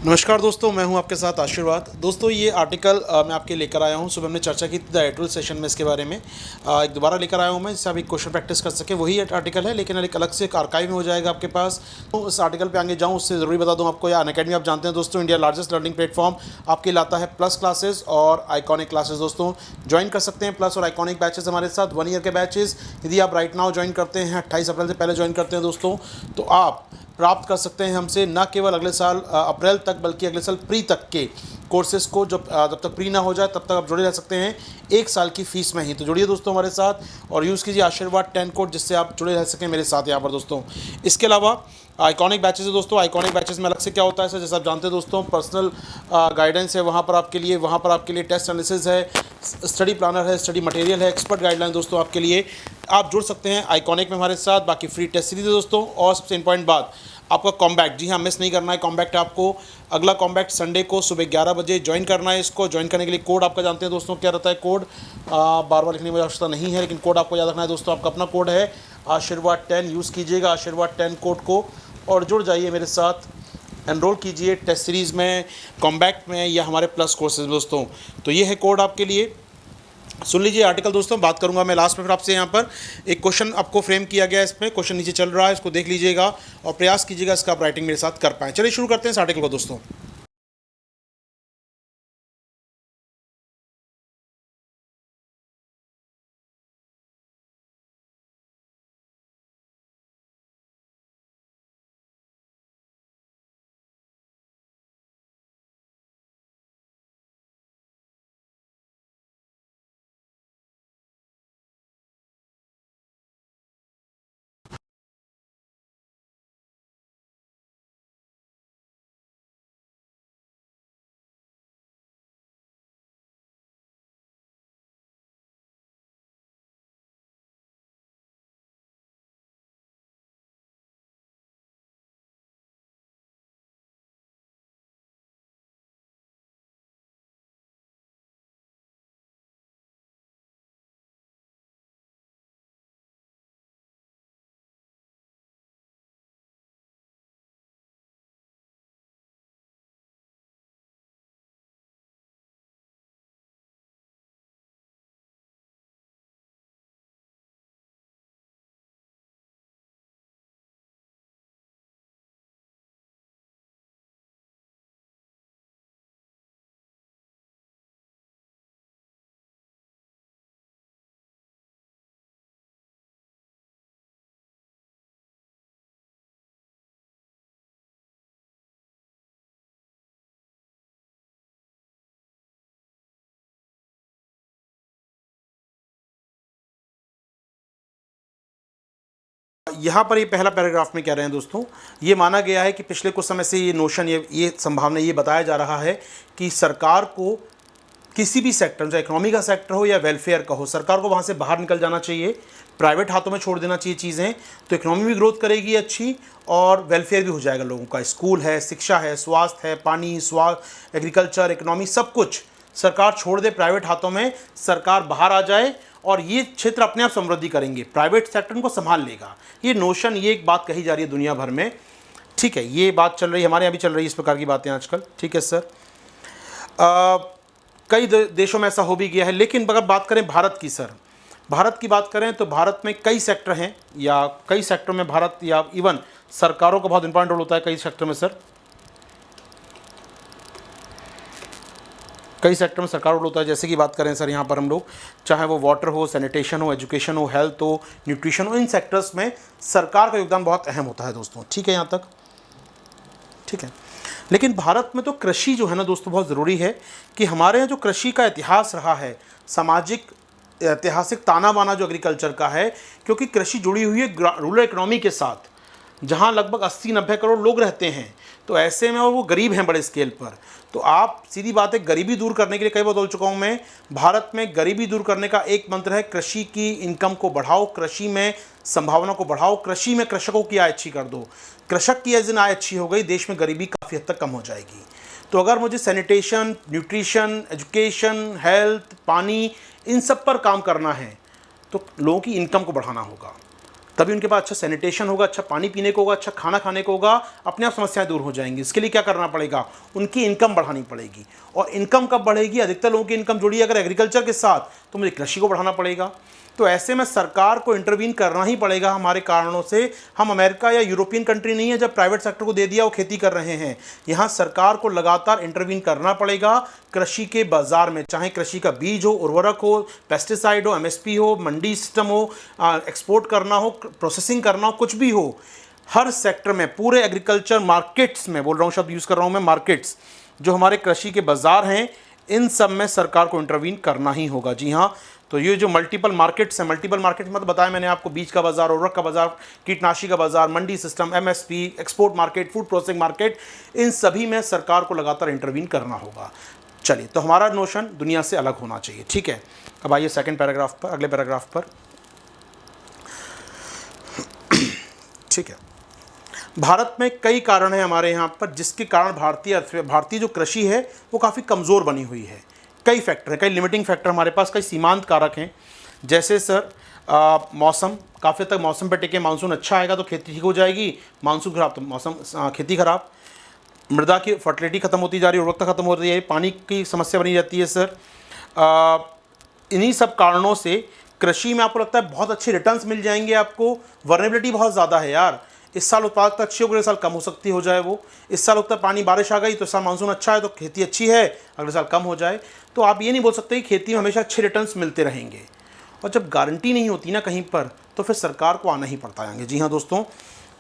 नमस्कार दोस्तों, मैं हूं आपके साथ आशीर्वाद। दोस्तों ये आर्टिकल मैं आपके लेकर आया हूं। सुबह हमने चर्चा की थी द एडुअल सेशन में इसके बारे में। एक दोबारा लेकर आया हूं मैं, जिससे आप एक क्वेश्चन प्रैक्टिस कर सकें। वही एक आर्टिकल है, लेकिन एक अलग से एक आर्काइव में हो जाएगा आपके पास। तो उस आर्टिकल पे आगे जाऊँ उससे ज़रूरी बता दूँ आपको, या अनअकैडमी आप जानते हैं दोस्तों, इंडिया लार्जेस्ट लर्निंग प्लेटफॉर्म आपके लाता है प्लस क्लासेस और आइकॉनिक क्लासेस। दोस्तों ज्वाइन कर सकते हैं प्लस और आइकॉनिक बैचेस हमारे साथ, 1 ईयर के बैचेस। यदि आप राइट नाउ ज्वाइन करते हैं, 28 अप्रैल से पहले ज्वाइन करते हैं दोस्तों, तो आप प्राप्त कर सकते हैं हमसे न केवल अगले साल अप्रैल तक, बल्कि अगले साल प्री तक के कोर्सेज़ को। जब तक प्री ना हो जाए तब तक आप जुड़े रह सकते हैं 1 साल की फ़ीस में ही। तो जुड़िए दोस्तों हमारे साथ और यूज़ कीजिए आशीर्वाद 10 कोड, जिससे आप जुड़े रह सकें मेरे साथ यहाँ पर दोस्तों। इसके अलावा आइकॉनिक बैचेस है दोस्तों। आइकॉनिक बैचेस में अलग से क्या होता है सर, जैसे आप जानते हैं दोस्तों, पर्सनल गाइडेंस है वहाँ पर आपके लिए टेस्ट एनालिसिस है, स्टडी प्लानर है, स्टडी मटेरियल है, एक्सपर्ट गाइडलाइन दोस्तों आपके लिए। आप जुड़ सकते हैं आइकॉनिक में हमारे साथ। बाकी फ्री टेस्ट सीरीज है दोस्तों। और सबसे इंपॉर्टेंट बात, आपका कॉम्बैक्ट, जी हाँ, मिस नहीं करना है कॉम्बैक्ट आपको। अगला कॉम्बैक्ट संडे को सुबह 11 बजे ज्वाइन करना है। इसको ज्वाइन करने के लिए कोड आपका जानते हैं दोस्तों क्या रहता है। कोड बार बार लिखने की आवश्यकता नहीं है, लेकिन कोड आपको याद रखना है दोस्तों। आपका अपना कोड है आशीर्वाद 10, यूज़ कीजिएगा आशीर्वाद 10 कोड को और जुड़ जाइए मेरे साथ। एनरोल कीजिए टेस्ट सीरीज़ में, कॉम्बैक्ट में या हमारे प्लस कोर्सेज दोस्तों। तो ये है कोड आपके लिए। सुन लीजिए आर्टिकल दोस्तों, बात करूंगा मैं लास्ट में। फिर आपसे यहाँ पर एक क्वेश्चन आपको फ्रेम किया गया है, इसमें क्वेश्चन नीचे चल रहा है, इसको देख लीजिएगा और प्रयास कीजिएगा इसका आप राइटिंग मेरे साथ कर पाएँ। चलिए शुरू करते हैं इस आर्टिकल को दोस्तों। यहाँ पर ये पहला पैराग्राफ में कह रहे हैं दोस्तों, ये माना गया है कि पिछले कुछ समय से ये नोशन, ये संभावना, ये बताया जा रहा है कि सरकार को किसी भी सेक्टर, चाहे इकोनॉमी का सेक्टर हो या वेलफेयर का हो, सरकार को वहाँ से बाहर निकल जाना चाहिए, प्राइवेट हाथों में छोड़ देना चाहिए चीज़ें। तो इकोनॉमी भी ग्रोथ करेगी अच्छी और वेलफेयर भी हो जाएगा लोगों का। स्कूल है, शिक्षा है, स्वास्थ्य है, पानी, एग्रीकल्चर, इकोनॉमी, सब कुछ सरकार छोड़ दे प्राइवेट हाथों में, सरकार बाहर आ जाए और ये क्षेत्र अपने आप समृद्धि करेंगे, प्राइवेट सेक्टर को संभाल लेगा। ये नोशन, ये एक बात कही जा रही है दुनिया भर में। ठीक है, ये बात चल रही है, हमारे यहाँ भी चल रही है इस प्रकार की बातें आजकल। ठीक है सर, कई देशों में ऐसा हो भी गया है। लेकिन अगर बात करें भारत की सर, भारत की बात करें तो भारत में कई सेक्टर हैं, या कई सेक्टर में भारत, या इवन सरकारों का बहुत इंपॉर्टेंट रोल होता है कई सेक्टर में सर। कई सेक्टर में सरकार रोल होता है। जैसे कि बात करें सर यहाँ पर हम लोग, चाहे वो वाटर हो, सैनिटेशन हो, एजुकेशन हो, हेल्थ हो, न्यूट्रिशन हो, इन सेक्टर्स में सरकार का योगदान बहुत अहम होता है दोस्तों। ठीक है यहाँ तक, ठीक है। लेकिन भारत में तो कृषि जो है ना दोस्तों बहुत ज़रूरी है, कि हमारे यहाँ जो कृषि का इतिहास रहा है, सामाजिक ऐतिहासिक ताना बाना जो एग्रीकल्चर का है, क्योंकि कृषि जुड़ी हुई है रूरल इकोनॉमी के साथ, जहाँ लगभग 80-90 करोड़ लोग रहते हैं। तो ऐसे में, और वो गरीब हैं बड़े स्केल पर। तो आप सीधी बात है, गरीबी दूर करने के लिए कई बार बोल चुका हूँ मैं, भारत में गरीबी दूर करने का एक मंत्र है, कृषि की इनकम को बढ़ाओ, कृषि में संभावना को बढ़ाओ, कृषि में कृषकों की आय अच्छी कर दो। कृषक की यदि आय अच्छी हो गई, देश में गरीबी काफ़ी हद तक कम हो जाएगी। तो अगर मुझे सैनिटेशन, न्यूट्रिशन, एजुकेशन, हेल्थ, पानी, इन सब पर काम करना है, तो लोगों की इनकम को बढ़ाना होगा। तभी उनके पास अच्छा सैनिटेशन होगा, अच्छा पानी पीने को होगा, अच्छा खाना खाने को होगा, अपने आप समस्याएं दूर हो जाएंगी। इसके लिए क्या करना पड़ेगा, उनकी इनकम बढ़ानी पड़ेगी। और इनकम कब बढ़ेगी, अधिकतर लोगों की इनकम जुड़ी है अगर एग्रीकल्चर के साथ, तो मुझे कृषि को बढ़ाना पड़ेगा। तो ऐसे में सरकार को इंटरवीन करना ही पड़ेगा हमारे कारणों से। हम अमेरिका या यूरोपियन कंट्री नहीं है जब प्राइवेट सेक्टर को दे दिया वो खेती कर रहे हैं। यहाँ सरकार को लगातार इंटरवीन करना पड़ेगा कृषि के बाजार में, चाहे कृषि का बीज हो, उर्वरक हो, पेस्टिसाइड हो, एमएसपी हो, मंडी सिस्टम हो, एक्सपोर्ट करना हो, प्रोसेसिंग करना हो, कुछ भी हो, हर सेक्टर में, पूरे एग्रीकल्चर मार्केट्स में, बोल रहा हूँ शब्द यूज़ कर रहा हूँ मैं, मार्केट्स जो हमारे कृषि के बाजार हैं, इन सब में सरकार को इंटरवीन करना ही होगा। जी हाँ, तो ये जो मल्टीपल मार्केट्स हैं, मल्टीपल मार्केट्स मतलब बताया मैंने आपको, बीज का बाजार, उर्वरक का बाजार, कीटनाशी का बाजार, mandi system, MSP, export market, food processing market, इन सभी में सरकार को लगातार इंटरवीन करना होगा। चलिए, तो हमारा नोशन दुनिया से अलग होना चाहिए। ठीक है, अब आइए सेकंड पैराग्राफ पर, अगले पैराग्राफ पर। ठीक है, भारत में कई कारण हैं हमारे यहाँ पर जिसके कारण भारतीय जो कृषि है वो काफ़ी कमज़ोर बनी हुई है। कई फैक्टर हैं, कई लिमिटिंग फैक्टर हमारे पास, कई सीमांत कारक हैं। जैसे सर मौसम, काफ़ी तक मौसम पर टिके, मानसून अच्छा आएगा तो खेती ठीक हो जाएगी, मानसून खराब तो मौसम खेती खराब। मृदा की फर्टिलिटी खत्म होती जा रही है, उर्वरकता खत्म हो रही है, पानी की समस्या बनी रहती है सर। इन्हीं सब कारणों से कृषि में आपको लगता है बहुत अच्छे रिटर्न्स मिल जाएंगे आपको, वल्नरेबिलिटी बहुत ज़्यादा है यार। इस साल उत्पादकता अच्छी हो, अगले साल कम हो सकती हो जाए वो। इस साल उतना पानी बारिश आ गई तो इस साल मानसून अच्छा है तो खेती अच्छी है, अगले साल कम हो जाए। तो आप ये नहीं बोल सकते कि खेती में हमेशा अच्छे रिटर्न्स मिलते रहेंगे। और जब गारंटी नहीं होती ना कहीं पर, तो फिर सरकार को आना ही पड़ता है। जी हाँ दोस्तों,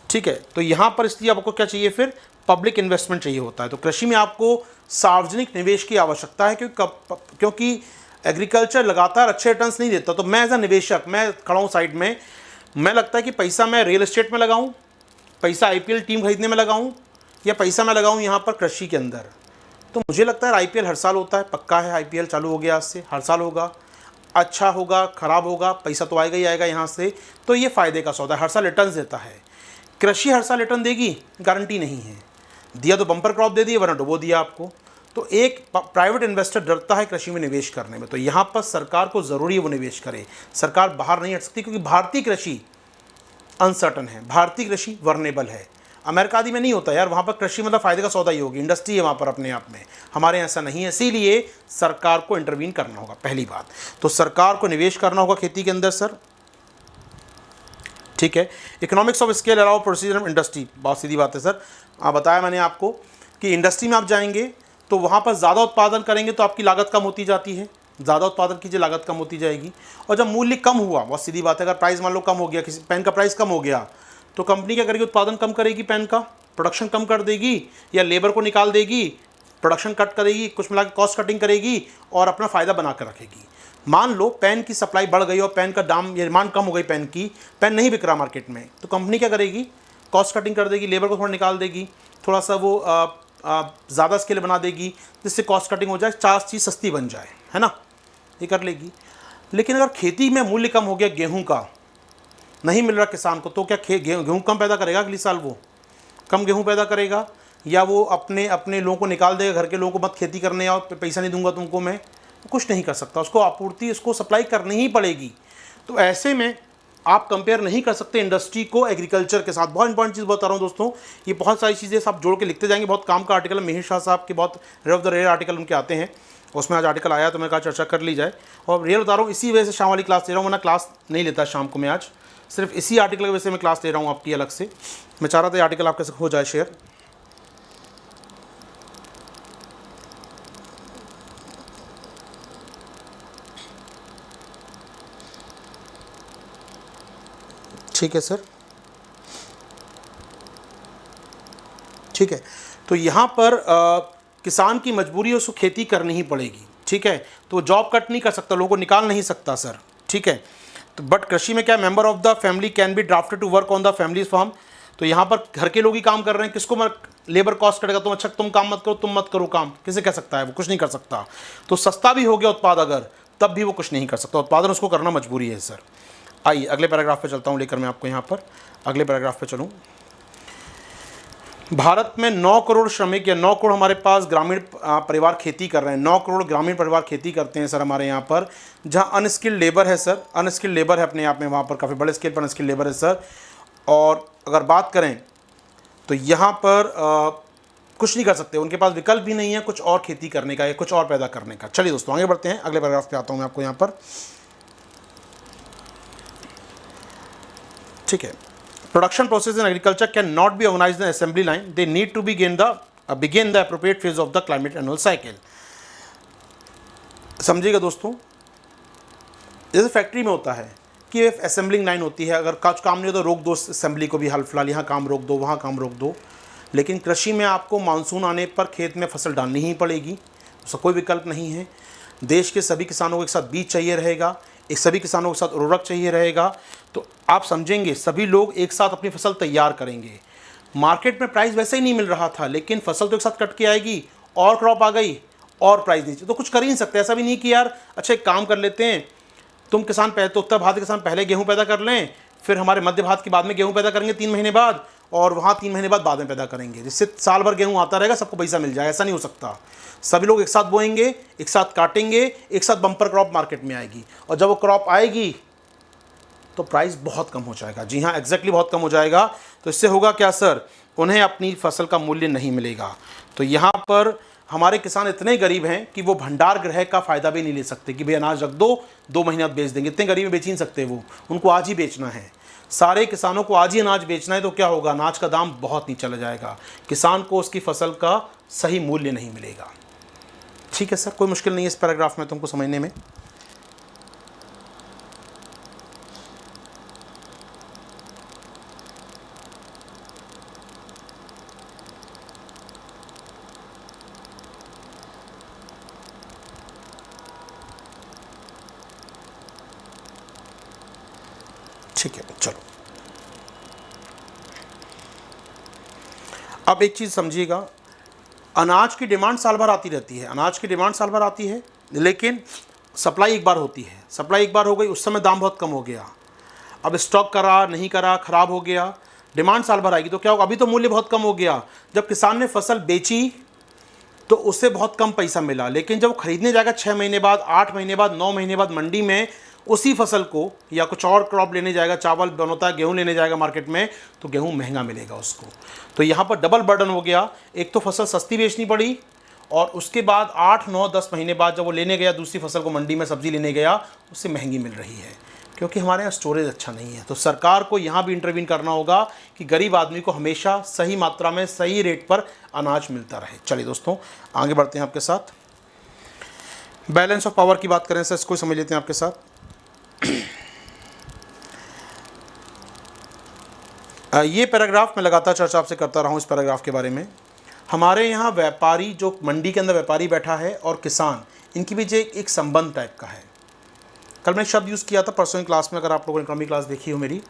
ठीक है। तो यहाँ पर इसलिए आपको क्या चाहिए, फिर पब्लिक इन्वेस्टमेंट चाहिए होता है। तो कृषि में आपको सार्वजनिक निवेश की आवश्यकता है, क्योंकि एग्रीकल्चर लगातार अच्छे रिटर्न्स नहीं देता। तो मैं एज अ निवेशक, मैं खड़ा हूँ साइड में, मैं लगता है कि पैसा मैं रियल एस्टेट में लगाऊँ, पैसा आईपीएल टीम खरीदने में लगाऊं, या पैसा मैं लगाऊं यहाँ पर कृषि के अंदर। तो मुझे लगता है आईपीएल हर साल होता है, पक्का है, आईपीएल चालू हो गया आज से, हर साल होगा, अच्छा होगा ख़राब होगा, पैसा तो आएगा ही आएगा यहाँ से। तो ये फ़ायदे का सौदा है, हर साल रिटर्न देता है। कृषि हर साल रिटर्न देगी, गारंटी नहीं है। दिया तो बम्पर क्रॉप दे दिया, वरना डुबो दिया आपको। तो एक प्राइवेट इन्वेस्टर डरता है कृषि में निवेश करने में। तो यहाँ पर सरकार को ज़रूरी है वो निवेश करे, सरकार बाहर नहीं हट सकती, क्योंकि भारतीय कृषि अनसर्टन है, भारतीय कृषि वर्नेबल है। अमेरिका आदि में नहीं होता यार, वहाँ पर कृषि मतलब फ़ायदे का सौदा ही होगी, इंडस्ट्री है वहाँ पर अपने आप में। हमारे यहाँ ऐसा नहीं है, इसीलिए सरकार को इंटरवीन करना होगा। पहली बात तो सरकार को निवेश करना होगा खेती के अंदर सर, ठीक है। Economics of scale allow procedure of industry, बहुत सीधी बात है सर। बताया मैंने आपको कि इंडस्ट्री में आप जाएंगे तो वहाँ पर ज़्यादा उत्पादन करेंगे तो आपकी लागत कम होती जाती है, ज़्यादा उत्पादन कीजिए लागत कम होती जाएगी। और जब मूल्य कम हुआ, बहुत सीधी बात है, अगर प्राइस मान लो कम हो गया, किसी पेन का प्राइस कम हो गया, तो कंपनी क्या करेगी, उत्पादन कम करेगी, पेन का प्रोडक्शन कम कर देगी, या लेबर को निकाल देगी, प्रोडक्शन कट करेगी, कुछ मिला के कॉस्ट कटिंग करेगी और अपना फ़ायदा बना कर रखेगी। मान लो पेन की सप्लाई बढ़ गई और पेन का दाम या डिमांड कम हो गई, पेन नहीं बिक रहा मार्केट में, तो कंपनी क्या करेगी, कॉस्ट कटिंग कर देगी, लेबर को थोड़ा निकाल देगी, थोड़ा सा वो ज़्यादा स्केल बना देगी, जिससे कॉस्ट कटिंग हो जाए, चार चीज़ सस्ती बन जाए, है ना, ये कर लेगी। लेकिन अगर खेती में मूल्य कम हो गया, गेहूं का नहीं मिल रहा किसान को, तो क्या गेहूं कम पैदा करेगा, अगली साल वो कम गेहूं पैदा करेगा, या वो अपने लोगों को निकाल देगा, घर के लोगों को मत खेती करने आओ, पैसा नहीं दूंगा तुमको मैं, तो कुछ नहीं कर सकता, उसको आपूर्ति, उसको सप्लाई करनी ही पड़ेगी। तो ऐसे में आप कंपेयर नहीं कर सकते इंडस्ट्री को एग्रीकल्चर के साथ। बहुत इंपॉर्टेंट चीज़ बता रहा हूँ दोस्तों, ये बहुत सारी चीज़ें सब जोड़ के लिखते जाएंगे, बहुत काम का आर्टिकल है। मिहिर शाह साहब के बहुत rare of the rare article उनके आते हैं, उसमें आज आर्टिकल आया तो मैं कहा चर्चा कर ली जाए। और रियल बता रहा हूँ, इसी वजह से शाम वाली क्लास ले रहा हूँ, वरना क्लास नहीं लेता शाम को मैं, आज सिर्फ इसी आर्टिकल की वजह से मैं क्लास ले रहा हूँ आपकी अलग से। मैं चाह रहा था ये आर्टिकल आपके साथ हो जाए शेयर। ठीक है सर, ठीक है। तो यहाँ पर किसान की मजबूरी है, उसको खेती करनी ही पड़ेगी, ठीक है। तो जॉब कट नहीं कर सकता, लोगों को निकाल नहीं सकता सर, ठीक है। तो बट कृषि में क्या, member of the family can be drafted to work on the family's farm. तो यहाँ पर घर के लोग ही काम कर रहे हैं, किसको लेबर कॉस्ट कटेगा, तुम अच्छा तुम काम मत करो, तुम मत करो काम, किसे कह सकता है, वो कुछ नहीं कर सकता। तो सस्ता भी हो गया उत्पाद अगर, तब भी वो कुछ नहीं कर सकता, उत्पादन उसको करना मजबूरी है सर। आइए अगले पैराग्राफ पे चलता हूँ लेकर मैं आपको, यहाँ पर अगले पैराग्राफ पे चलूँ। भारत में 9 करोड़ श्रमिक या 9 करोड़ हमारे पास ग्रामीण परिवार खेती कर रहे हैं। 9 करोड़ ग्रामीण परिवार खेती करते हैं सर हमारे यहाँ पर, जहाँ अनस्किल्ड लेबर है सर, अनस्किल्ड लेबर है अपने आप में, वहाँ पर काफ़ी बड़े स्केल पर अनस्किल्ड लेबर है सर। और अगर बात करें तो यहाँ पर कुछ नहीं कर सकते, उनके पास विकल्प भी नहीं है कुछ और खेती करने का या कुछ और पैदा करने का। चलिए दोस्तों आगे बढ़ते हैं, अगले पैराग्राफ पे आता हूँ मैं आपको यहाँ पर। ठीक है, production process in agriculture can not be organised in assembly line, they need to begin the appropriate phase of the climate annual cycle. समझिएगा दोस्तों, जैसे फैक्ट्री में होता है कि एक असेंबलिंग लाइन होती है, अगर कुछ काम नहीं हो तो रोक दो असेंबली को भी, हाल फिलहाल यहाँ काम रोक दो वहाँ काम रोक दो। लेकिन कृषि में आपको मानसून आने पर खेत में फसल डालनी ही पड़ेगी, उसका कोई विकल्प नहीं है। देश के सभी किसानों को एक साथ बीज चाहिए रहेगा, एक सभी किसानों के साथ उर्वरक चाहिए रहेगा। तो आप समझेंगे सभी लोग एक साथ अपनी फसल तैयार करेंगे। मार्केट में प्राइस वैसे ही नहीं मिल रहा था, लेकिन फसल तो एक साथ कट के आएगी और क्रॉप आ गई और प्राइस नीचे, तो कुछ कर ही नहीं सकते। ऐसा भी नहीं कि यार अच्छा एक काम कर लेते हैं, तुम किसान पहले तो उत्तर भारत के किसान पहले गेहूँ पैदा कर लें, फिर हमारे मध्य भारत के बाद में गेहूँ पैदा करेंगे 3 महीने बाद, और वहाँ 3 महीने बाद में पैदा करेंगे, जिससे साल भर गेहूँ आता रहेगा, सबको पैसा मिल जाए। ऐसा नहीं हो सकता। सभी लोग एक साथ बोएंगे, एक साथ काटेंगे, एक साथ बम्पर क्रॉप मार्केट में आएगी, और जब वो क्रॉप आएगी तो प्राइस बहुत कम हो जाएगा। जी हाँ, एग्जैक्टली बहुत कम हो जाएगा। तो इससे होगा क्या सर, उन्हें अपनी फसल का मूल्य नहीं मिलेगा। तो यहाँ पर हमारे किसान इतने गरीब हैं कि वो भंडार गृह का फ़ायदा भी नहीं ले सकते कि भाई अनाज रख दो 2 महीने बाद बेच देंगे। इतने गरीब बेच ही नहीं सकते, वो उनको आज ही बेचना है। सारे किसानों को आज ही अनाज बेचना है, तो क्या होगा, अनाज का दाम बहुत नीचे चला जाएगा, किसान को उसकी फसल का सही मूल्य नहीं मिलेगा। ठीक है सर, कोई मुश्किल नहीं है इस पैराग्राफ में तुमको समझने में। ठीक है, चलो अब एक चीज़ समझिएगा, अनाज की डिमांड साल भर आती रहती है, अनाज की डिमांड साल भर आती है, लेकिन सप्लाई एक बार होती है। सप्लाई एक बार हो गई, उस समय दाम बहुत कम हो गया, अब स्टॉक करा नहीं करा, ख़राब हो गया, डिमांड साल भर आएगी तो क्या होगा, अभी तो मूल्य बहुत कम हो गया। जब किसान ने फसल बेची तो उससे बहुत कम पैसा मिला, लेकिन जब खरीदने जाएगा 6 महीने बाद, 8 महीने बाद, 9 महीने बाद मंडी में उसी फसल को, या कुछ और क्रॉप लेने जाएगा, चावल बनता है, गेहूँ लेने जाएगा मार्केट में, तो गेहूँ महंगा मिलेगा उसको। तो यहाँ पर डबल बर्डन हो गया, एक तो फसल सस्ती बेचनी पड़ी, और उसके बाद 8, 9, 10 महीने बाद जब वो लेने गया दूसरी फसल को, मंडी में सब्जी लेने गया, उससे महंगी मिल रही है, क्योंकि हमारे यहाँ स्टोरेज अच्छा नहीं है। तो सरकार को यहाँ भी इंटरवीन करना होगा कि गरीब आदमी को हमेशा सही मात्रा में सही रेट पर अनाज मिलता रहे। चलिए दोस्तों आगे बढ़ते हैं आपके साथ। बैलेंस ऑफ पावर की बात करें सर, इसको समझ लेते हैं आपके साथ। ये पैराग्राफ मैं लगातार चर्चा आपसे करता रहा हूँ इस पैराग्राफ के बारे में। हमारे यहाँ व्यापारी, जो मंडी के अंदर व्यापारी बैठा है, और किसान, इनके बीच एक संबंध टाइप का है। कल मैं एक शब्द यूज़ किया था परसों की क्लास में, अगर आप लोगों ने इकोनॉमी क्लास देखी हो मेरी,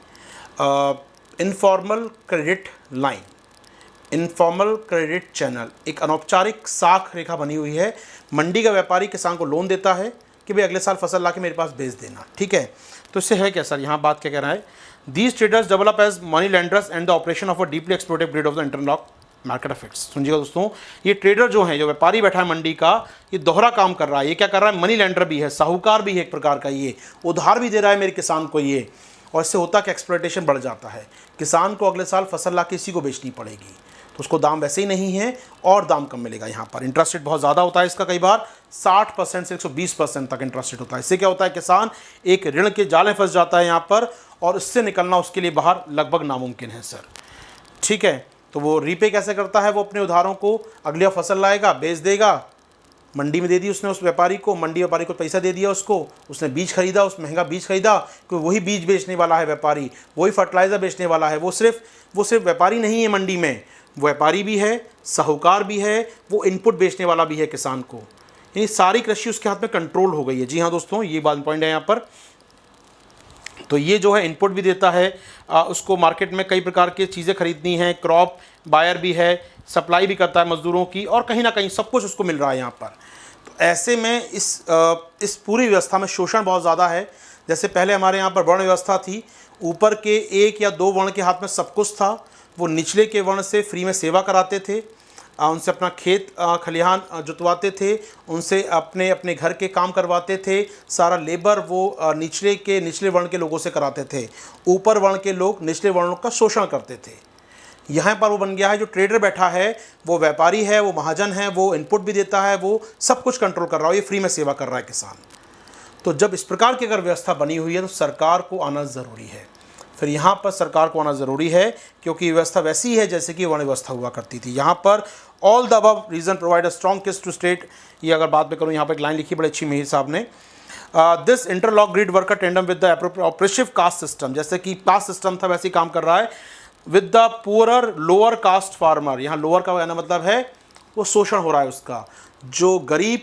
informal credit line, informal credit channel, एक अनौपचारिक साख रेखा बनी हुई है। मंडी का व्यापारी किसान को लोन देता है कि भाई अगले साल फसल ला के मेरे पास बेच देना, ठीक है। तो इससे है क्या सर, यहाँ बात क्या कह रहा है, these traders develop as money lenders and the operation of a deeply explorative grid of the interlock market effects. सुनिएगा दोस्तों, ये ट्रेडर जो है, जो व्यापारी बैठा है मंडी का, ये दोहरा काम कर रहा है। ये क्या कर रहा है, मनी लेंडर भी है, साहूकार भी है एक प्रकार का, ये उधार भी दे रहा है मेरे किसान को ये। और इससे होता कि एक्सप्लॉयटेशन बढ़ जाता है, किसान को अगले साल फसल ला के इसी को बेचनी पड़ेगी, तो उसको दाम वैसे ही नहीं है और दाम कम मिलेगा। यहाँ पर इंटरेस्ट रेट बहुत ज़्यादा होता है इसका, कई बार 60% से 120% तक इंटरेस्ट रेट होता है। इससे क्या होता है, किसान एक ऋण के जाल में फंस जाता है यहाँ पर, और इससे निकलना उसके लिए बाहर लगभग नामुमकिन है सर। ठीक है, तो वो रीपे कैसे करता है, वो अपने उधारों को अगली फसल लाएगा, बेच देगा, मंडी में दे दी उसने उस व्यापारी को, मंडी व्यापारी को पैसा दे दिया उसको, उसने बीज खरीदा, उस महंगा बीज खरीदा, क्योंकि वही बीज बेचने वाला है व्यापारी, वही फर्टिलाइज़र बेचने वाला है। वो सिर्फ व्यापारी नहीं है मंडी में, व्यापारी भी है, साहूकार भी है, वो इनपुट बेचने वाला भी है किसान को। यानी सारी कृषि उसके हाथ में कंट्रोल हो गई है। जी हाँ दोस्तों, ये बात पॉइंट है यहाँ पर। तो ये जो है इनपुट भी देता है, उसको मार्केट में कई प्रकार की चीज़ें खरीदनी है, क्रॉप बायर भी है, सप्लाई भी करता है मज़दूरों की, और कहीं ना कहीं सब कुछ उसको मिल रहा है यहाँ पर। तो ऐसे में इस पूरी व्यवस्था में शोषण बहुत ज़्यादा है। जैसे पहले हमारे यहाँ पर वर्ण व्यवस्था थी, ऊपर के 1 या 2 वर्ण के हाथ में सब कुछ था, वो निचले के वर्ण से फ्री में सेवा कराते थे, उनसे अपना खेत खलिहान जुतवाते थे, उनसे अपने अपने घर के काम करवाते थे। सारा लेबर वो निचले वर्ण के लोगों से कराते थे। ऊपर वर्ण के लोग निचले वर्णों का शोषण करते थे। यहाँ पर वो बन गया है, जो ट्रेडर बैठा है वो व्यापारी है, वो महाजन है, वो इनपुट भी देता है, वो सब कुछ कंट्रोल कर रहा है, ये फ्री में सेवा कर रहा है किसान। तो जब इस प्रकार की अगर व्यवस्था बनी हुई है तो सरकार को आना ज़रूरी है। फिर यहाँ पर सरकार को आना ज़रूरी है क्योंकि व्यवस्था वैसी है जैसे कि वर्ण व्यवस्था हुआ करती थी। यहाँ पर all the above reason provide a strong case to state, ये अगर बात में करूँ, यहाँ पर एक लाइन लिखी बड़ी अच्छी मेहर साहब ने, this interlock grid worker tandem with the oppressive caste system, जैसे कि कास्ट सिस्टम था वैसे ही काम कर रहा है, with the poorer lower caste farmer. यहाँ लोअर का कहना मतलब है वो शोषण हो रहा है उसका, जो गरीब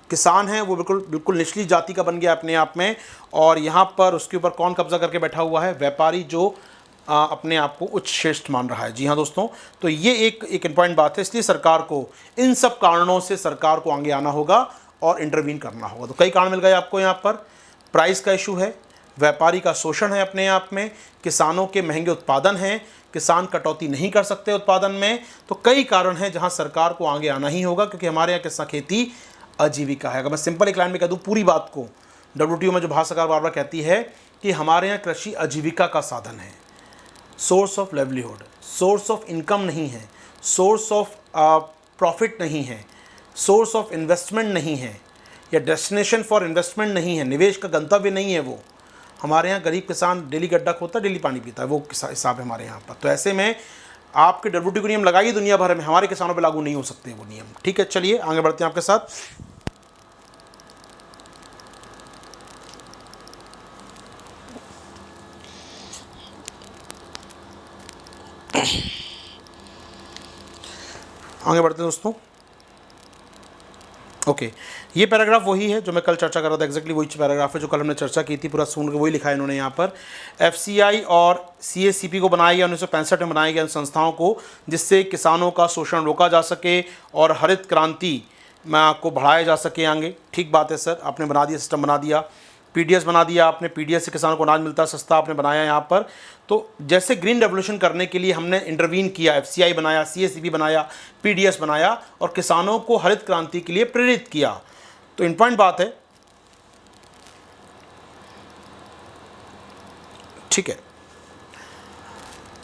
किसान है वो बिल्कुल निचली जाति का बन गया अपने आप में। और यहाँ पर उसके ऊपर कौन कब्जा करके बैठा हुआ है? व्यापारी, जो अपने आप को उच्च श्रेष्ठ मान रहा है। जी हाँ दोस्तों, तो ये एक इम्पॉर्टेंट बात है। इसलिए सरकार को इन सब कारणों से सरकार को आगे आना होगा और इंटरवीन करना होगा। तो कई कारण मिल गए आपको यहाँ पर। प्राइस का इशू है, व्यापारी का शोषण है अपने आप में, किसानों के महंगे उत्पादन हैं, किसान कटौती नहीं कर सकते उत्पादन में। तो कई कारण हैं जहाँ सरकार को आगे आना ही होगा, क्योंकि हमारे यहाँ किसान खेती आजीविका है। अगर मैं सिंपल एक लाइन में कह दूँ पूरी बात को, WTO में जो भारत सरकार बार बार कहती है कि हमारे यहाँ कृषि आजीविका का साधन है, source of livelihood, source of income नहीं है, सोर्स ऑफ प्रॉफिट नहीं है, सोर्स ऑफ इन्वेस्टमेंट नहीं है, या डेस्टिनेशन फॉर इन्वेस्टमेंट नहीं है, निवेश का गंतव्य नहीं है वो। हमारे यहाँ गरीब किसान डेली गड्ढा खोदता है, डेली पानी पीता है, वो हिसाब है हमारे यहाँ पर। तो ऐसे में आपके WTO के नियम लगाइए दुनिया भर में, हमारे किसानों पे लागू नहीं हो सकते वो नियम। ठीक है, चलिए आगे बढ़ते हैं आपके साथ। आगे बढ़ते हैं दोस्तों। ओके, ये पैराग्राफ वही है जो मैं कल चर्चा कर रहा था, एग्जैक्टली वही पैराग्राफ है जो कल हमने चर्चा की थी। पूरा सुन के वही लिखा है इन्होंने यहाँ पर। FCI और CACP को बनाया गया 1965 में, बनाई गई संस्थाओं को, जिससे किसानों का शोषण रोका जा सके और हरित क्रांति को बढ़ाया जा सके आगे। ठीक बात है सर, आपने बना दिया, सिस्टम बना दिया, PDS बना दिया आपने, PDS से किसानों को अनाज मिलता है सस्ता, आपने बनाया यहाँ पर। तो जैसे ग्रीन रेवोल्यूशन करने के लिए हमने इंटरवीन किया, FCI बनाया, CACP बनाया, PDS बनाया और किसानों को हरित क्रांति के लिए प्रेरित किया। तो इम्पॉर्टेंट बात है, ठीक है।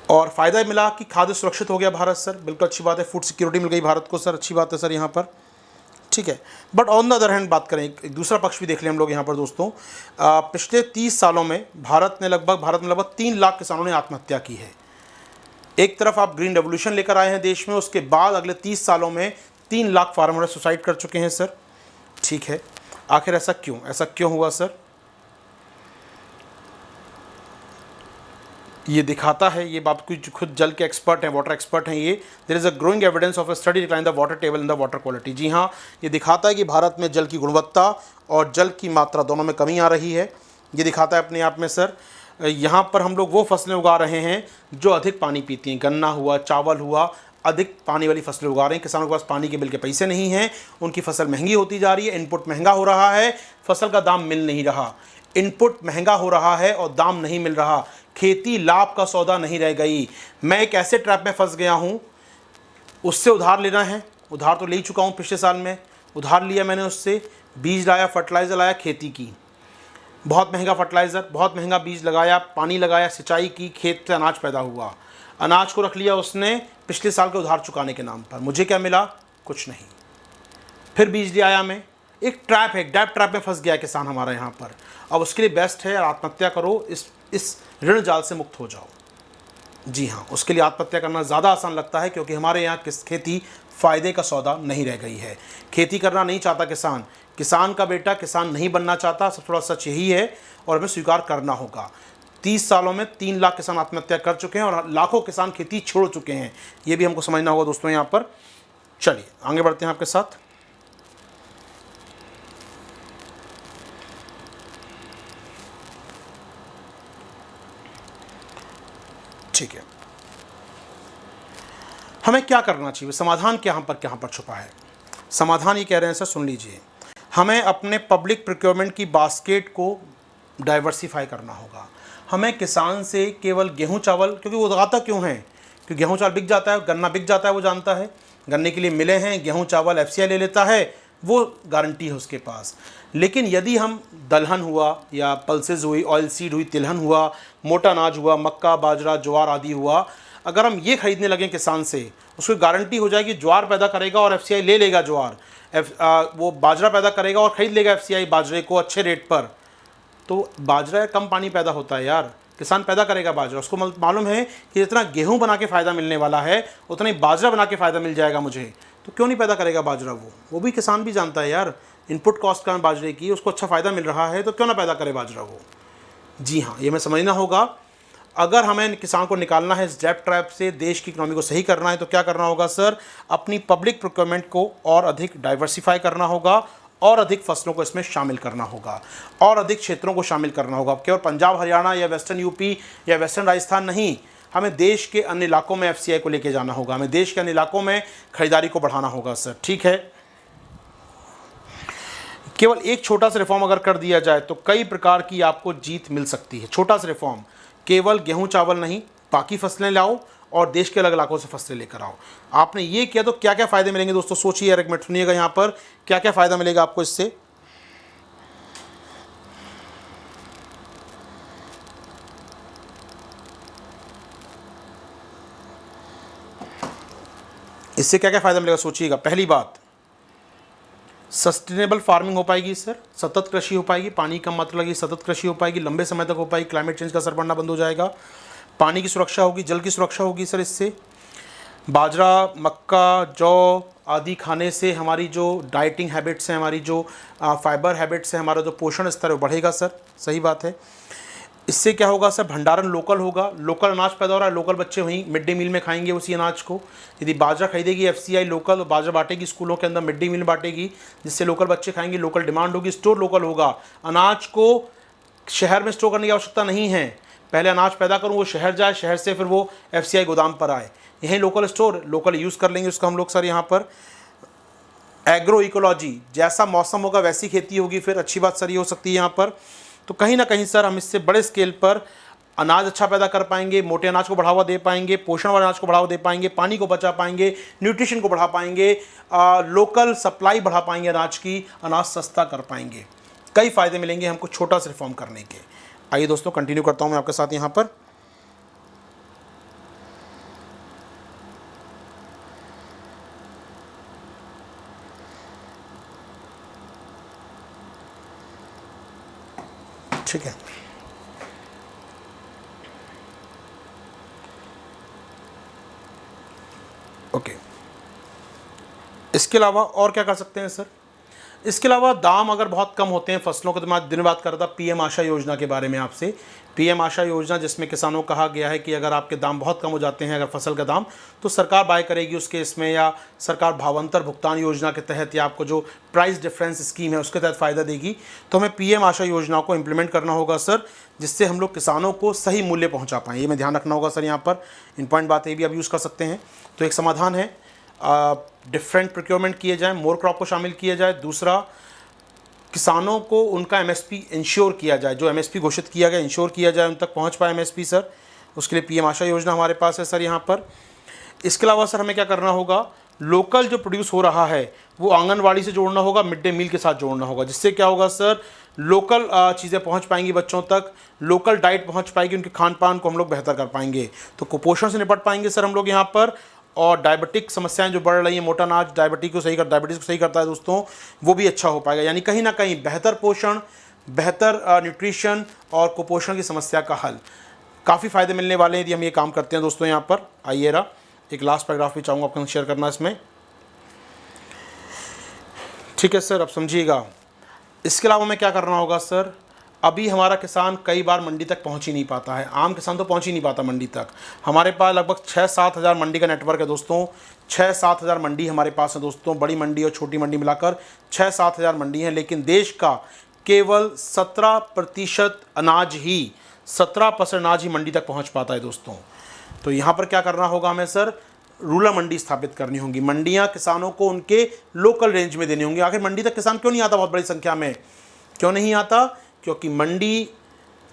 और फ़ायदा मिला कि खाद्य सुरक्षित हो गया भारत सर, बिल्कुल अच्छी बात है। फूड सिक्योरिटी मिल गई भारत को सर, अच्छी बात है सर यहाँ पर, ठीक है। But on the other hand बात करें, एक दूसरा पक्ष भी देख लें हम लोग यहाँ पर दोस्तों। पिछले 30 सालों में भारत में लगभग 3 लाख किसानों ने आत्महत्या की है। एक तरफ आप ग्रीन रेवोल्यूशन लेकर आए हैं देश में, उसके बाद अगले 30 सालों में 3 लाख फार्मर सुसाइड कर चुके हैं सर, ठीक है। आखिर ऐसा क्यों हुआ सर? ये दिखाता है, ये बात कुछ खुद जल के एक्सपर्ट हैं, वाटर एक्सपर्ट हैं ये। There is a growing evidence of a study decline the water table in the water quality. जी हाँ, ये दिखाता है कि भारत में जल की गुणवत्ता और जल की मात्रा दोनों में कमी आ रही है। ये दिखाता है अपने आप में सर। यहाँ पर हम लोग वो फसलें उगा रहे हैं जो अधिक पानी पीती हैं, गन्ना हुआ, चावल हुआ, अधिक पानी वाली फसलें उगा रहे हैं। किसानों के पास पानी के बिल के पैसे नहीं हैं, उनकी फसल महंगी होती जा रही है, इनपुट महंगा हो रहा है, फसल का दाम मिल नहीं रहा। इनपुट महंगा हो रहा है और दाम नहीं मिल रहा, खेती लाभ का सौदा नहीं रह गई। मैं एक ऐसे ट्रैप में फंस गया हूँ, उससे उधार लेना है, उधार तो ले ही चुका हूँ, पिछले साल में उधार लिया मैंने, उससे बीज लाया, फर्टिलाइज़र लाया, खेती की, बहुत महंगा फर्टिलाइज़र, बहुत महंगा बीज लगाया, पानी लगाया, सिंचाई की, खेत से अनाज पैदा हुआ, अनाज को रख लिया उसने पिछले साल के उधार चुकाने के नाम पर। मुझे क्या मिला? कुछ नहीं। फिर बीज ले आया मैं। एक ट्रैप है, डेब्ट ट्रैप में फंस गया किसान हमारा यहाँ पर। अब उसके लिए बेस्ट है आत्महत्या करो, इस ऋण जाल से मुक्त हो जाओ। जी हाँ, उसके लिए आत्महत्या करना ज़्यादा आसान लगता है, क्योंकि हमारे यहाँ खेती फ़ायदे का सौदा नहीं रह गई है। खेती करना नहीं चाहता किसान, किसान का बेटा किसान नहीं बनना चाहता। सब थोड़ा सच यही है और हमें स्वीकार करना होगा। 30 सालों में 3 लाख किसान आत्महत्या कर चुके हैं और लाखों किसान खेती छोड़ चुके हैं। ये भी हमको समझना होगा दोस्तों यहाँ पर। चलिए आगे बढ़ते हैं आपके साथ। ठीक है, हमें क्या करना चाहिए? समाधान क्या यहाँ पर छुपा है? समाधान ये कह रहे हैं सर, सुन लीजिए। हमें अपने पब्लिक प्रोक्योरमेंट की बास्केट को डाइवर्सिफाई करना होगा। हमें किसान से केवल गेहूं चावल, क्योंकि वो उगाता क्यों है? क्योंकि गेहूँ चावल बिक जाता है, गन्ना बिक जाता है, वो जानता है, गन्ने के लिए मिले हैं, गेहूँ चावल FCI ले लेता है, वो गारंटी है उसके पास। लेकिन यदि हम दलहन हुआ या पल्सेस हुई, ऑयल सीड हुई, तिलहन हुआ, मोटा अनाज हुआ, मक्का, बाजरा, ज्वार आदि हुआ, अगर हम ये खरीदने लगें किसान से, उसको गारंटी हो जाएगी ज्वार पैदा करेगा और FCI ले लेगा ज्वार, वो बाजरा पैदा करेगा और ख़रीद लेगा FCI बाजरे को अच्छे रेट पर। तो बाजरा कम पानी पैदा होता है यार, किसान पैदा करेगा बाजरा, उसको मालूम है कि जितना गेहूं बना के फ़ायदा मिलने वाला है उतना ही बाजरा बना के फ़ायदा मिल जाएगा मुझे, तो क्यों नहीं पैदा करेगा बाजरा। वो भी किसान भी जानता है यार, इनपुट कॉस्ट का बाजरे की, उसको अच्छा फ़ायदा मिल रहा है तो क्यों ना पैदा करे बाजरा वो। जी हाँ, ये हमें समझना होगा। अगर हमें किसान को निकालना है इस डेब्ट ट्रैप से, देश की इकोनॉमी को सही करना है, तो क्या करना होगा सर, अपनी पब्लिक प्रोक्योरमेंट को और अधिक डाइवर्सिफाई करना होगा और अधिक फसलों को इसमें शामिल करना होगा और अधिक क्षेत्रों को शामिल करना होगा। केवल पंजाब, हरियाणा या वेस्टर्न यूपी या वेस्टर्न राजस्थान नहीं, हमें देश के अन्य इलाकों में FCI को लेके जाना होगा, हमें देश के अन्य इलाकों में खरीदारी को बढ़ाना होगा सर। ठीक है, केवल एक छोटा सा रिफॉर्म अगर कर दिया जाए तो कई प्रकार की आपको जीत मिल सकती है। छोटा सा रिफॉर्म, केवल गेहूं चावल नहीं, बाकी फसलें लाओ और देश के अलग इलाकों से फसलें लेकर आओ। आपने ये किया तो क्या क्या फ़ायदे मिलेंगे दोस्तों, सोचिए यार, एक मिनट सुनिएगा यहाँ पर, क्या क्या फ़ायदा मिलेगा आपको इससे। इससे क्या क्या फ़ायदा मिलेगा सोचिएगा। पहली बात, सस्टेनेबल फार्मिंग हो पाएगी सर, सतत कृषि हो पाएगी, पानी कम मात्रा लगी, सतत कृषि हो पाएगी, लंबे समय तक हो पाएगी, क्लाइमेट चेंज का असर पड़ना बंद हो जाएगा, पानी की सुरक्षा होगी, जल की सुरक्षा होगी सर। इससे बाजरा, मक्का, जौ आदि खाने से हमारी जो डाइटिंग हैबिट्स हैं, हमारी जो फाइबर हैबिट्स हैं, हमारा जो पोषण स्तर है वो बढ़ेगा सर, सही बात है। इससे क्या होगा सर, भंडारण लोकल होगा, लोकल अनाज पैदा हो रहा है, लोकल बच्चे वहीं मिड डे मील में खाएंगे उसी अनाज को। यदि बाजरा खरीदेगी FCI लोकल, बाजरा बांटेगी स्कूलों के अंदर, मिड डे मील बांटेगी, जिससे लोकल बच्चे खाएंगे, लोकल डिमांड होगी, स्टोर लोकल होगा। अनाज को शहर में स्टोर करने की आवश्यकता नहीं है, पहले अनाज पैदा करूँ, वो शहर जाए, शहर से फिर वो FCI गोदाम पर आए, यहीं लोकल स्टोर, लोकल यूज़ कर लेंगे उसका हम लोग सर। यहाँ पर एग्रो इकोलॉजी, जैसा मौसम होगा वैसी खेती होगी, फिर अच्छी बात सर ये हो सकती है यहाँ पर। तो कहीं ना कहीं सर हम इससे बड़े स्केल पर अनाज अच्छा पैदा कर पाएंगे, मोटे अनाज को बढ़ावा दे पाएंगे, पोषण वाले अनाज को बढ़ावा दे पाएंगे, पानी को बचा पाएंगे, न्यूट्रिशन को बढ़ा पाएंगे, लोकल सप्लाई बढ़ा पाएंगे अनाज की, अनाज सस्ता कर पाएंगे। कई फ़ायदे मिलेंगे हमको छोटा सा रिफॉर्म करने के। आइए दोस्तों, कंटिन्यू करता हूँ मैं आपके साथ यहाँ पर। ठीक है, ओके। इसके अलावा और क्या कर सकते हैं सर, इसके अलावा दाम अगर बहुत कम होते हैं फसलों के, तो मैं दिन बात कर रहा था PM आशा योजना के बारे में आपसे। PM आशा योजना, जिसमें किसानों को कहा गया है कि अगर आपके दाम बहुत कम हो जाते हैं, अगर फसल का दाम, तो सरकार बाय करेगी उस केस में, या सरकार भावांतर भुगतान योजना के तहत या आपको जो प्राइस डिफरेंस स्कीम है उसके तहत फ़ायदा देगी। तो हमें PM आशा योजना को इम्प्लीमेंट करना होगा सर, जिससे हम लोग किसानों को सही मूल्य पहुँचा पाएँ। ये में ध्यान रखना होगा सर। यहाँ पर इंपॉर्टेंट बात ये भी आप यूज़ कर सकते हैं। तो एक समाधान है, डिफरेंट प्रोक्योरमेंट किए जाए, मोर क्रॉप को शामिल किया जाए। दूसरा, किसानों को उनका MSP इंश्योर किया जाए, जो MSP घोषित किया गया इंश्योर किया जाए, उन तक पहुंच पाए MSP सर। उसके लिए PM आशा योजना हमारे पास है सर यहाँ पर। इसके अलावा सर हमें क्या करना होगा, लोकल जो प्रोड्यूस हो रहा है वो आंगनवाड़ी से जोड़ना होगा, मिड डे मील के साथ जोड़ना होगा, जिससे क्या होगा सर, लोकल चीज़ें पहुंच पाएंगी बच्चों तक, लोकल डाइट पहुंच पाएगी, उनके खान पान को हम लोग बेहतर कर पाएंगे, तो कुपोषण से निपट पाएंगे सर हम लोग यहाँ पर। और डायबिटिक समस्याएं जो बढ़ रही हैं, मोटा अनाज डायबिटीज़ को सही करता है दोस्तों, वो भी अच्छा हो पाएगा। यानी कहीं ना कहीं बेहतर पोषण, बेहतर न्यूट्रिशन और कुपोषण की समस्या का हल, काफ़ी फ़ायदे मिलने वाले हैं यदि हम ये काम करते हैं दोस्तों यहाँ पर। आइए रहा एक लास्ट पैराग्राफ भी चाहूँगा आपके साथ शेयर करना इसमें। ठीक है सर, अब समझिएगा। इसके अलावा हमें क्या करना होगा सर, अभी हमारा किसान कई बार मंडी तक पहुंच ही नहीं पाता है, आम किसान तो पहुंच ही नहीं पाता मंडी तक। हमारे पास लगभग 6-7 हज़ार मंडी का नेटवर्क है दोस्तों, 6-7 हज़ार मंडी हमारे पास है दोस्तों, बड़ी मंडी और छोटी मंडी मिलाकर 6-7 हज़ार मंडी हैं। लेकिन देश का केवल 17% अनाज ही 17% अनाज ही मंडी तक पहुँच पाता है दोस्तों। तो यहाँ पर क्या करना होगा हमें सर, रूरल मंडी स्थापित करनी होंगी। मंडियाँ किसानों को उनके लोकल रेंज में देनी होंगी। आखिर मंडी तक किसान क्यों नहीं आता बहुत बड़ी संख्या में, क्यों नहीं आता? क्योंकि मंडी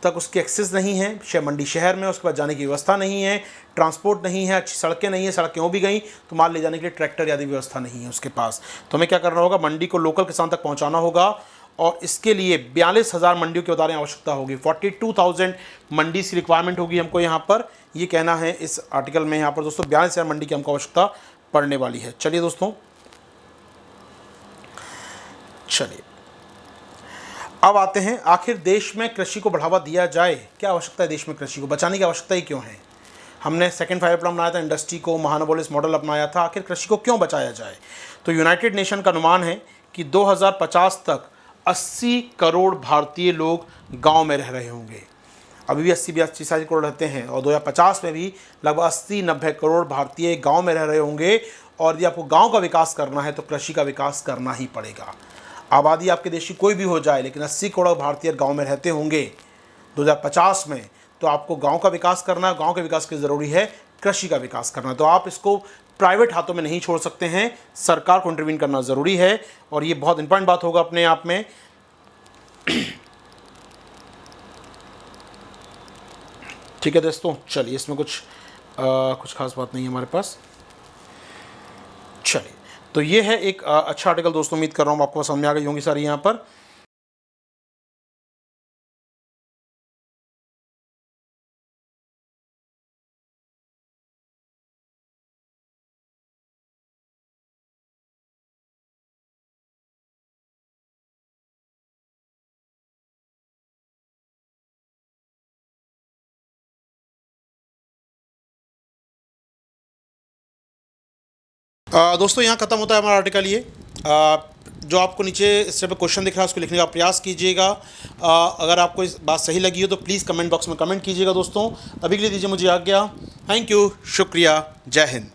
तक उसकी एक्सेस नहीं है, मंडी शहर में, उसके बाद जाने की व्यवस्था नहीं है, ट्रांसपोर्ट नहीं है, अच्छी सड़कें नहीं है, सड़कें हो भी गई तो माल ले जाने के लिए ट्रैक्टर आदि व्यवस्था नहीं है उसके पास। तो हमें क्या करना होगा, मंडी को लोकल किसान तक पहुंचाना होगा और इसके लिए 42,000 मंडियों की बता रहे आवश्यकता होगी। 42,000 मंडी की रिक्वायरमेंट होगी हमको यहाँ पर, ये कहना है इस आर्टिकल में यहाँ पर दोस्तों 42,000 मंडी की हमको आवश्यकता पड़ने वाली है। चलिए दोस्तों, चलिए अब आते हैं, आखिर देश में कृषि को बढ़ावा दिया जाए, क्या आवश्यकता है देश में कृषि को बचाने की आवश्यकता ही क्यों है? हमने सेकंड 5 प्लान बनाया था, इंडस्ट्री को, महानबोलिस मॉडल अपनाया था, आखिर कृषि को क्यों बचाया जाए? तो यूनाइटेड नेशन का अनुमान है कि 2050 तक 80 करोड़ भारतीय लोग गांव में रह रहे होंगे। अभी भी 80-82 करोड़ रहते हैं और 2050 में भी लगभग 80-90 करोड़ भारतीय गांव में रह रहे होंगे। और यदि आपको गांव का विकास करना है तो कृषि का विकास करना ही पड़ेगा। आबादी आपके देश की कोई भी हो जाए, लेकिन 80 करोड़ भारतीय गांव में रहते होंगे 2050 में, तो आपको गांव का विकास करना है। गांव के विकास के लिए ज़रूरी है कृषि का विकास करना। तो आप इसको प्राइवेट हाथों में नहीं छोड़ सकते हैं, सरकार को इंटरवीन करना ज़रूरी है और ये बहुत इंपॉर्टेंट बात होगा अपने आप में। ठीक है दोस्तों, चलिए इसमें कुछ खास बात नहीं है हमारे पास। चलिए, तो ये है एक अच्छा आर्टिकल दोस्तों, उम्मीद कर रहा हूँ आपको समझ में आ गई होंगी सारी यहाँ पर। दोस्तों यहाँ ख़त्म होता है हमारा आर्टिकल। ये जो आपको नीचे इस पे क्वेश्चन दिख रहा है उसको लिखने का प्रयास कीजिएगा। अगर आपको इस बात सही लगी हो तो प्लीज़ कमेंट बॉक्स में कमेंट कीजिएगा दोस्तों। अभी के लिए दीजिए मुझे आज्ञा। थैंक यू, शुक्रिया, जय हिंद।